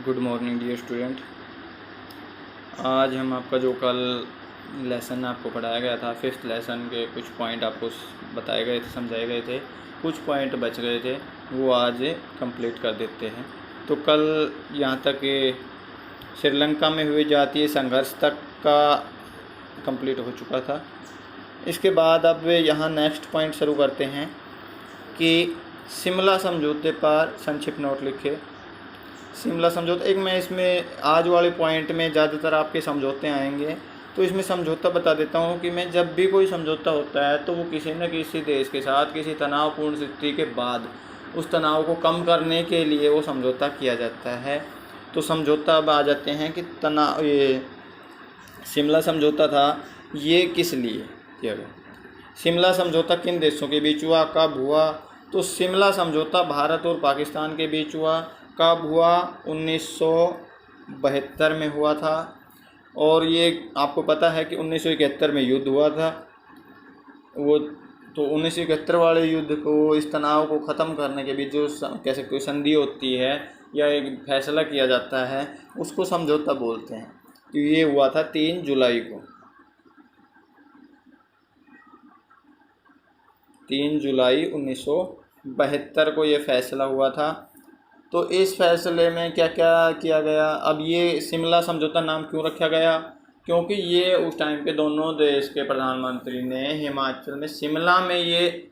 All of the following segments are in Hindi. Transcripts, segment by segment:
Good morning dear student. आज हम आपका जो कल लेसन आपको पढ़ाया गया था, फिफ्थ लेसन के कुछ पॉइंट आपको बताए गए थे, समझाए गए थे, कुछ पॉइंट बच गए थे, वो आज कंप्लीट कर देते हैं। तो कल यहाँ तक श्रीलंका में हुए जातीय संघर्ष तक का कंप्लीट हो चुका था। इसके बाद अब यहाँ नेक्स्ट पॉइंट शुरू करते हैं कि शिमला समझौते पर संक्षिप्त नोट लिखे। शिमला समझौता, एक मैं इसमें आज वाले पॉइंट में ज़्यादातर आपके समझौते आएंगे, तो इसमें समझौता बता देता हूँ कि मैं जब भी कोई समझौता होता है तो वो किसी न किसी देश के साथ किसी तनावपूर्ण स्थिति के बाद उस तनाव को कम करने के लिए वो समझौता किया जाता है। तो समझौता अब आ जाते हैं कि ये शिमला समझौता था, ये किस लिए किया गया। शिमला समझौता किन देशों के बीच हुआ, कब हुआ? तो शिमला समझौता भारत और पाकिस्तान के बीच हुआ। कब हुआ? 1972 में हुआ था। और ये आपको पता है कि 1971 में युद्ध हुआ था। वो तो 1971 वाले युद्ध को, इस तनाव को ख़त्म करने के बीच जो कह सकते हो संधि होती है या एक फैसला किया जाता है, उसको समझौता बोलते हैं। तो ये हुआ था 3 जुलाई को। 3 जुलाई 1972 को ये फैसला हुआ था। तो इस फैसले में क्या क्या किया गया? अब ये शिमला समझौता नाम क्यों रखा गया? क्योंकि ये उस टाइम के दोनों देश के प्रधानमंत्री ने हिमाचल में शिमला में ये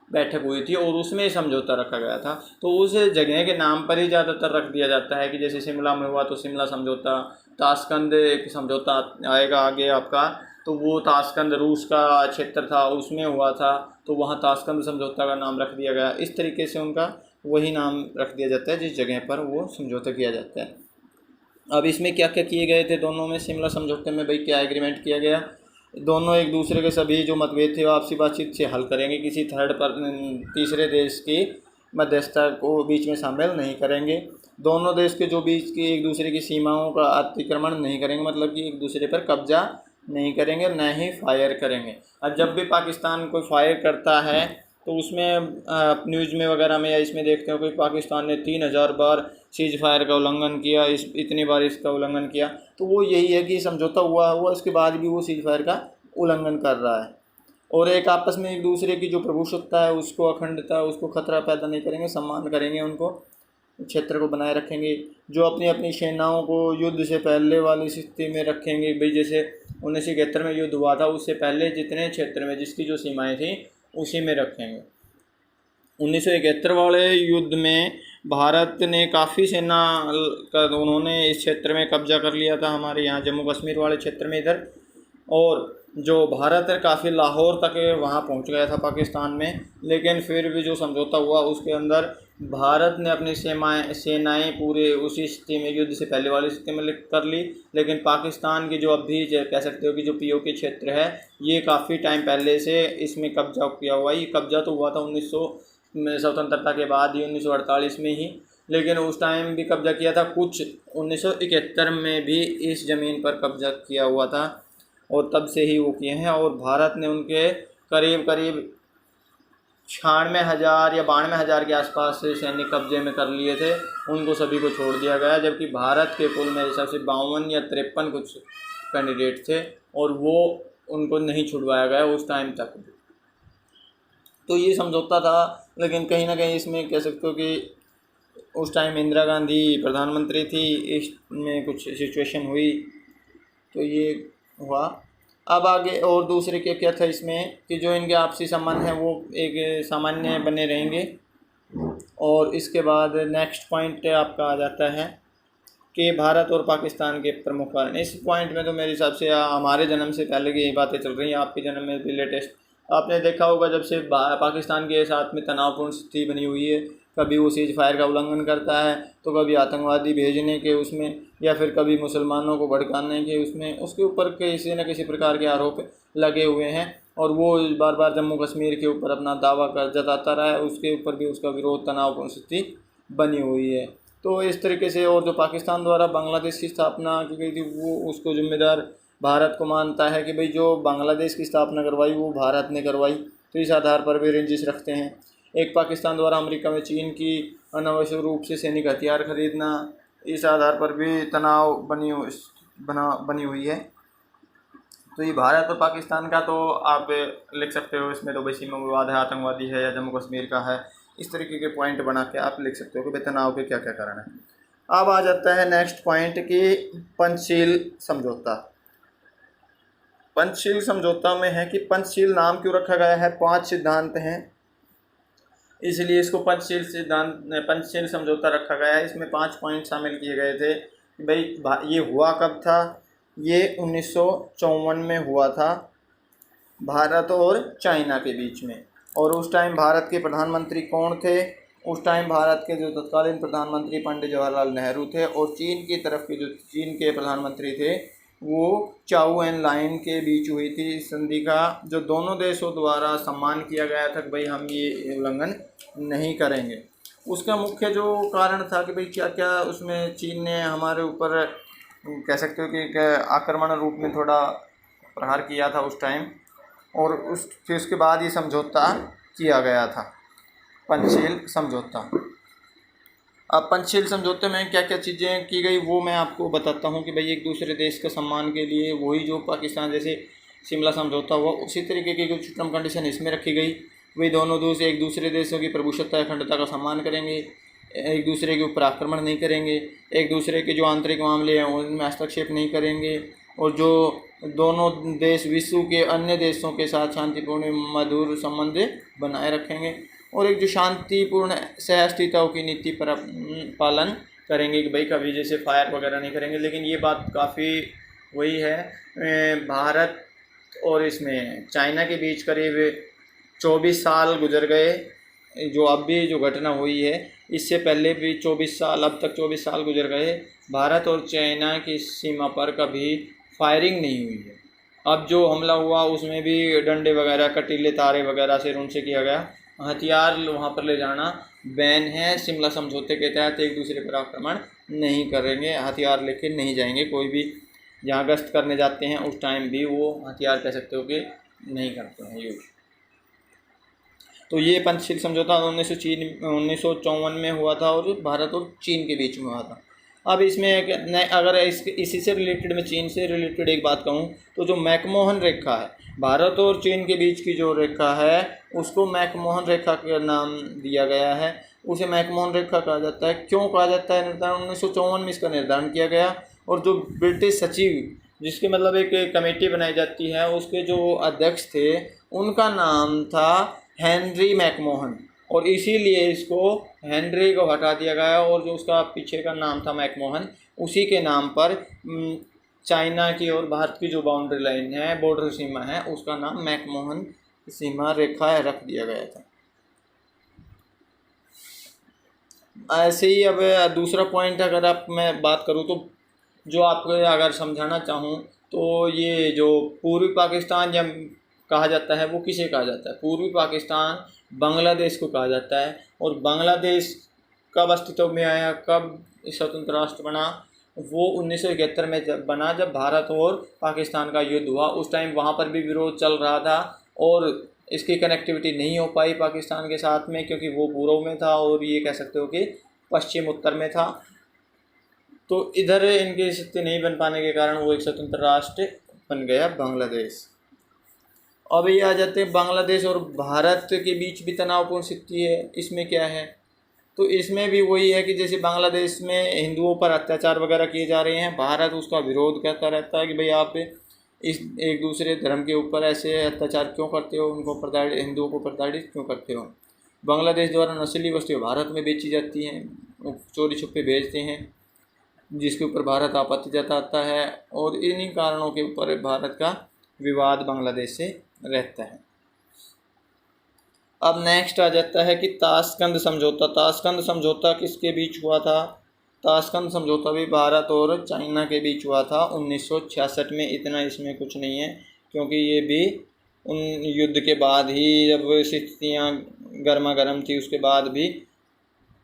बैठक हुई थी और उसमें समझौता रखा गया था। तो उस जगह के नाम पर ही ज़्यादातर रख दिया जाता है कि जैसे शिमला में हुआ तो शिमला समझौता। ताशकंद एक समझौता आएगा आगे आपका, तो वो ताशकंद रूस का क्षेत्र था, उसमें हुआ था, तो वहाँ ताशकंद समझौता का नाम रख दिया गया। इस तरीके से उनका वही नाम रख दिया जाता है जिस जगह पर वो समझौता किया जाता है। अब इसमें क्या क्या किए गए थे दोनों में, शिमला समझौते में भाई क्या एग्रीमेंट किया गया? दोनों एक दूसरे के सभी जो मतभेद थे वो आपसी बातचीत से हल करेंगे, किसी तीसरे देश की मध्यस्थता को बीच में शामिल नहीं करेंगे। दोनों देश के जो बीच की एक दूसरे की सीमाओं का अतिक्रमण नहीं करेंगे, मतलब कि एक दूसरे पर कब्जा नहीं करेंगे, न ही फायर करेंगे। अब जब भी पाकिस्तान कोई फायर करता है तो उसमें न्यूज़ में वगैरह में या इसमें देखते हो कि पाकिस्तान ने 3000 बार सीज फायर का उल्लंघन किया, इतनी बार इसका उल्लंघन किया। तो वो यही है कि समझौता हुआ इसके बाद भी वो सीज फायर का उल्लंघन कर रहा है और एक आपस में एक दूसरे की जो प्रभुसत्ता है, उसको अखंडता, उसको खतरा पैदा नहीं करेंगे, सम्मान करेंगे, उनको क्षेत्र को बनाए रखेंगे। जो अपनी अपनी सेनाओं को युद्ध से पहले वाली स्थिति में रखेंगे, भाई जैसे 1971 में युद्ध हुआ था उससे पहले जितने क्षेत्र में जिसकी जो सीमाएं थी उसी में रखेंगे। 1971 वाले युद्ध में भारत ने काफ़ी सेना कर उन्होंने इस क्षेत्र में कब्जा कर लिया था, हमारे यहाँ जम्मू कश्मीर वाले क्षेत्र में इधर। और जो भारत है काफ़ी लाहौर तक वहाँ पहुँच गया था पाकिस्तान में, लेकिन फिर भी जो समझौता हुआ उसके अंदर भारत ने अपनी सेनाएं पूरे उसी स्थिति में, युद्ध से पहले वाली स्थिति में कर ली। लेकिन पाकिस्तान की जो अभी कह सकते हो कि जो पीओके क्षेत्र है, ये काफ़ी टाइम पहले से इसमें कब्जा किया हुआ। ये कब्जा तो हुआ था 1900 में स्वतंत्रता के बाद ही, 1948 में ही, लेकिन उस टाइम भी कब्जा किया था। कुछ 1971 में भी इस ज़मीन पर कब्जा किया हुआ था और तब से ही वो किए हैं। और भारत ने उनके करीब 96,000 या 92,000 के आसपास से सैनिक कब्जे में कर लिए थे, उनको सभी को छोड़ दिया गया। जबकि भारत के कुल मेरे हिसाब से 52 या 53 कुछ कैंडिडेट थे और वो उनको नहीं छुड़वाया गया उस टाइम तक। तो ये समझौता था, लेकिन कहीं ना कहीं इसमें कह सकते हो कि उस टाइम इंदिरा गांधी प्रधानमंत्री थी, इसमें कुछ सिचुएशन हुई तो ये हुआ। अब आगे और दूसरे क्या क्या था इसमें कि जो इनके आपसी संबंध हैं वो एक सामान्य बने रहेंगे। और इसके बाद नेक्स्ट पॉइंट आपका आ जाता है कि भारत और पाकिस्तान के प्रमुख कारण। इस पॉइंट में तो मेरे हिसाब से हमारे जन्म से पहले की यही बातें चल रही हैं, आपके जन्म में भी लेटेस्ट आपने देखा होगा। जब से पाकिस्तान के साथ में तनावपूर्ण स्थिति बनी हुई है, कभी वो सीज फायर का उल्लंघन करता है तो कभी आतंकवादी भेजने के उसमें, या फिर कभी मुसलमानों को भड़काने के उसमें, उसके ऊपर किसी न किसी प्रकार के आरोप लगे हुए हैं। और वो बार बार जम्मू कश्मीर के ऊपर अपना दावा कर जताता रहा है, उसके ऊपर भी उसका विरोध तनावपूर्ण स्थिति बनी हुई है। तो इस तरीके से, और जो पाकिस्तान द्वारा बांग्लादेश की स्थापना की गई थी वो उसको जिम्मेदार भारत को मानता है कि भाई जो बांग्लादेश की स्थापना करवाई वो भारत ने करवाई। तो इस आधार पर भी रंजिश रखते हैं। एक पाकिस्तान द्वारा अमेरिका में चीन की अनावश्यक रूप से सैनिक हथियार खरीदना, इस आधार पर भी तनाव बनी हुई है। तो ये भारत और पाकिस्तान का तो आप लिख सकते हो, इसमें तो वैसी में विवाद है, आतंकवादी है या जम्मू कश्मीर का है, इस तरीके के पॉइंट बना के आप लिख सकते हो कि भाई तनाव के क्या क्या कारण है। अब आ जाता है नेक्स्ट पॉइंट कि पंचशील समझौता। पंचशील समझौता में है कि पंचशील नाम क्यों रखा गया है, 5 सिद्धांत हैं इसलिए इसको पंचशील समझौता रखा गया है। इसमें 5 पॉइंट शामिल किए गए थे कि भाई ये हुआ कब था, ये 1954 में हुआ था भारत और चाइना के बीच में। और उस टाइम भारत के प्रधानमंत्री कौन थे, उस टाइम भारत के जो तत्कालीन प्रधानमंत्री पंडित जवाहरलाल नेहरू थे, और चीन की तरफ के जो चीन के प्रधानमंत्री थे वो चाउ एन लाइन के बीच हुई थी इस संधि का, जो दोनों देशों द्वारा सम्मान किया गया था कि भाई हम ये उल्लंघन नहीं करेंगे। उसका मुख्य जो कारण था कि भाई क्या क्या उसमें चीन ने हमारे ऊपर कह सकते हो कि आक्रमण रूप में थोड़ा प्रहार किया था उस टाइम, और फिर उसके बाद ये समझौता किया गया था, पंचशील समझौता। अब पंचशील समझौते में क्या क्या चीज़ें की गई वो मैं आपको बताता हूँ कि भाई एक दूसरे देश के सम्मान के लिए वही जो पाकिस्तान जैसे शिमला समझौता हुआ उसी तरीके की कुछ टर्म कंडीशन इसमें रखी गई। वही दोनों देश एक दूसरे देशों की प्रभुसत्ता अखंडता का सम्मान करेंगे, एक दूसरे के ऊपर आक्रमण नहीं करेंगे, एक दूसरे के जो आंतरिक मामले हैं उनमें हस्तक्षेप नहीं करेंगे, और जो दोनों देश विश्व के अन्य देशों के साथ शांतिपूर्ण मधुर संबंध बनाए रखेंगे, और एक जो शांतिपूर्ण सहअस्तित्व की नीति पर पालन करेंगे कि भाई कभी जैसे फायर वगैरह नहीं करेंगे। लेकिन ये बात काफ़ी वही है, भारत और इसमें चाइना के बीच करीब 24 साल गुजर गए, जो अब भी जो घटना हुई है इससे पहले भी 24 साल, अब तक 24 साल गुजर गए, भारत और चाइना की सीमा पर कभी फायरिंग नहीं हुई है। अब जो हमला हुआ उसमें भी डंडे वगैरह, कटीले तारे वगैरह से उनसे किया गया, हथियार वहाँ पर ले जाना बैन है। शिमला समझौते के तहत एक दूसरे पर आक्रमण नहीं करेंगे, हथियार लेके नहीं जाएंगे, कोई भी जहाँ गश्त करने जाते हैं उस टाइम भी वो हथियार कह सकते हो कि नहीं करते हैं यूज। तो ये पंचशील समझौता 1954 में हुआ था और भारत और चीन के बीच में हुआ था। अब इसमें अगर इसी से रिलेटेड, मैं चीन से रिलेटेड एक बात कहूँ तो जो मैकमोहन रेखा है, भारत और चीन के बीच की जो रेखा है उसको मैकमोहन रेखा का नाम दिया गया है। उसे मैकमोहन रेखा कहा जाता है। क्यों कहा जाता है? निर्धारण 1954 में इसका निर्धारण किया गया, और जो ब्रिटिश सचिव, जिसके मतलब एक कमेटी बनाई जाती है, उसके जो अध्यक्ष थे उनका नाम था हेनरी मैकमोहन, और इसीलिए इसको हेनरी को हटा दिया गया, और जो उसका पीछे का नाम था मैकमोहन, उसी के नाम पर चाइना की और भारत की जो बाउंड्री लाइन है, बॉर्डर सीमा है, उसका नाम मैकमोहन सीमा रेखा रख दिया गया था। ऐसे ही अब दूसरा पॉइंट अगर मैं बात करूँ तो जो आपको अगर समझाना चाहूँ तो ये जो पूर्वी पाकिस्तान जब कहा जाता है वो किसे कहा जाता है? पूर्वी पाकिस्तान बांग्लादेश को कहा जाता है। और बांग्लादेश कब अस्तित्व में आया, कब स्वतंत्र राष्ट्र बना? वो 1971 में जब बना, जब भारत और पाकिस्तान का युद्ध हुआ। उस टाइम वहाँ पर भी विरोध चल रहा था और इसकी कनेक्टिविटी नहीं हो पाई पाकिस्तान के साथ में, क्योंकि वो पूर्व में था और ये कह सकते हो कि पश्चिम उत्तर में था। तो इधर इनकी स्थिति नहीं बन पाने के कारण वो एक स्वतंत्र राष्ट्र बन गया बांग्लादेश। अब ये आ जाते हैं बांग्लादेश और भारत के बीच भी तनावपूर्ण स्थिति है। इसमें क्या है? तो इसमें भी वही है कि जैसे बांग्लादेश में हिंदुओं पर अत्याचार वगैरह किए जा रहे हैं, भारत उसका विरोध करता रहता है कि भाई आप इस एक दूसरे धर्म के ऊपर ऐसे अत्याचार क्यों करते हो, उनको हिंदुओं को प्रताड़ित क्यों करते हो। बांग्लादेश द्वारा नस्ली वस्तुएं भारत में बेची जाती हैं, चोरी छुपे भेजते हैं, जिसके ऊपर भारत आपत्ति जताता है, और इन्हीं कारणों के ऊपर भारत का विवाद बांग्लादेश से रहता है। अब नेक्स्ट आ जाता है कि ताशकंद समझौता। ताशकंद समझौता किसके बीच हुआ था? ताशकंद समझौता भी भारत और चाइना के बीच हुआ था 1966 में। इतना इसमें कुछ नहीं है, क्योंकि ये भी उन युद्ध के बाद ही, जब स्थितियाँ गर्मा गर्म थी, उसके बाद भी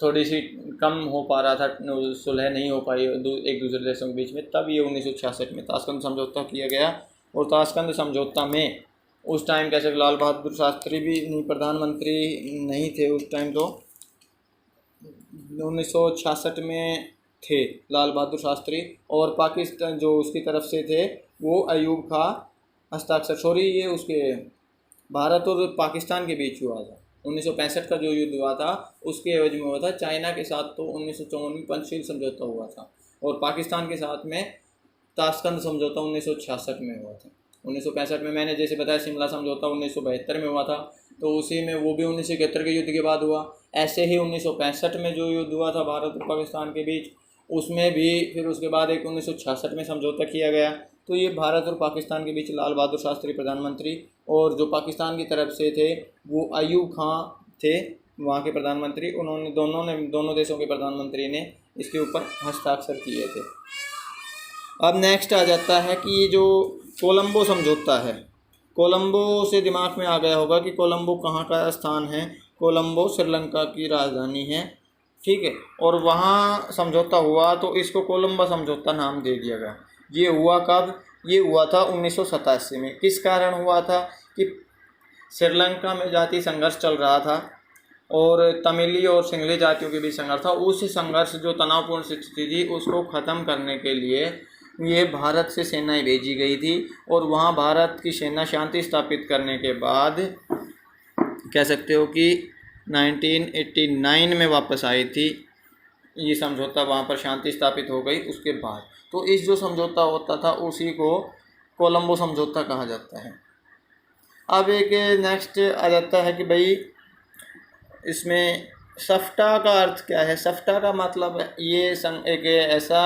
थोड़ी सी कम हो पा रहा था, सुलह नहीं हो पाई एक दूसरे देशों के बीच में, तब ये 1966 में ताशकंद समझौता किया गया। और ताशकंद समझौता में उस टाइम कैसे लाल बहादुर शास्त्री भी प्रधानमंत्री नहीं थे उस टाइम, तो 1966 में थे लाल बहादुर शास्त्री, और पाकिस्तान जो उसकी तरफ से थे वो अयूब खां हस्ताक्षर, सॉरी ये उसके भारत और पाकिस्तान के बीच हुआ था। 1965 का जो युद्ध हुआ था उसके एवज में हुआ था। चाइना के साथ तो 1954 में पंचशील समझौता हुआ था, और पाकिस्तान के साथ में ताशकंद समझौता 1966 में हुआ था। 1965 में मैंने जैसे बताया शिमला समझौता 1972 में हुआ था, तो उसी में वो भी 1971 के युद्ध के बाद हुआ। ऐसे ही 1965 में जो युद्ध हुआ था भारत और पाकिस्तान के बीच, उसमें भी फिर उसके बाद एक 1966 में समझौता किया गया। तो ये भारत और पाकिस्तान के बीच लाल बहादुर शास्त्री प्रधानमंत्री, और जो पाकिस्तान की तरफ से थे वो अयूब खां थे वहाँ के प्रधानमंत्री। उन्होंने दोनों देशों के प्रधानमंत्री ने इसके ऊपर हस्ताक्षर किए थे। अब नेक्स्ट आ जाता है कि ये जो कोलंबो समझौता है, कोलंबो से दिमाग में आ गया होगा कि कोलंबो कहाँ का स्थान है। कोलंबो श्रीलंका की राजधानी है, ठीक है। और वहाँ समझौता हुआ तो इसको कोलंबो समझौता नाम दे दिया गया। ये हुआ कब? ये हुआ था 1987 में। किस कारण हुआ था? कि श्रीलंका में जातीय संघर्ष चल रहा था और तमिली और सिंघली जातियों के बीच संघर्ष था। उस संघर्ष जो तनावपूर्ण स्थिति थी उसको ख़त्म करने के लिए ये भारत से सेनाएं भेजी गई थी, और वहाँ भारत की सेना शांति स्थापित करने के बाद कह सकते हो कि 1989 में वापस आई थी। ये समझौता वहाँ पर शांति स्थापित हो गई उसके बाद। तो इस जो समझौता होता था उसी को कोलंबो समझौता कहा जाता है। अब एक नेक्स्ट आ जाता है कि भाई इसमें सफ्टा का अर्थ क्या है। सफ्टा का मतलब ये एक ऐसा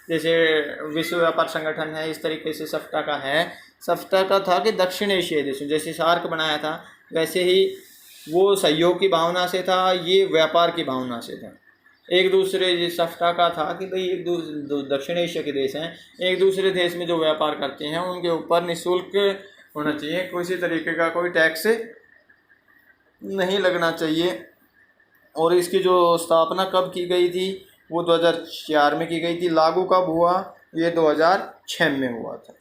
जैसे विश्व व्यापार संगठन है, इस तरीके से सफ्टा का है। सफ्टा का था कि दक्षिण एशियाई देशों, जैसे सार्क बनाया था वैसे ही वो सहयोग की भावना से था, ये व्यापार की भावना से था। एक दूसरे सफ्टा का था कि भाई एक दक्षिण एशिया के देश हैं, एक दूसरे देश में जो व्यापार करते हैं उनके ऊपर निःशुल्क होना चाहिए, किसी तरीके का कोई टैक्स नहीं लगना चाहिए। और इसकी जो स्थापना कब की गई थी? वो 2004 में की गई थी। लागू कब हुआ? ये 2006 में हुआ था।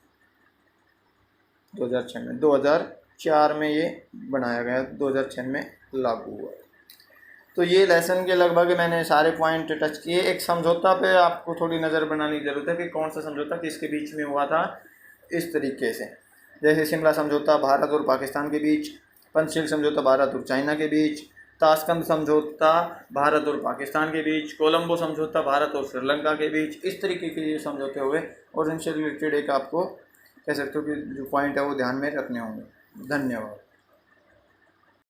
2004 में ये बनाया गया, 2006 में लागू हुआ। तो ये लेसन के लगभग मैंने सारे पॉइंट टच किए। एक समझौता पे आपको थोड़ी नज़र बनाने की ज़रूरत है कि कौन सा समझौता किसके बीच में हुआ था। इस तरीके से जैसे शिमला समझौता भारत और पाकिस्तान के बीच, पंचशील समझौता भारत और चाइना के बीच, ताशकंद समझौता भारत और पाकिस्तान के बीच, कोलंबो समझौता भारत और श्रीलंका के बीच, इस तरीके के ये समझौते हुए। और इनसे रिलेटेड एक आपको कह सकते हो कि जो पॉइंट है वो ध्यान में रखने होंगे। धन्यवाद।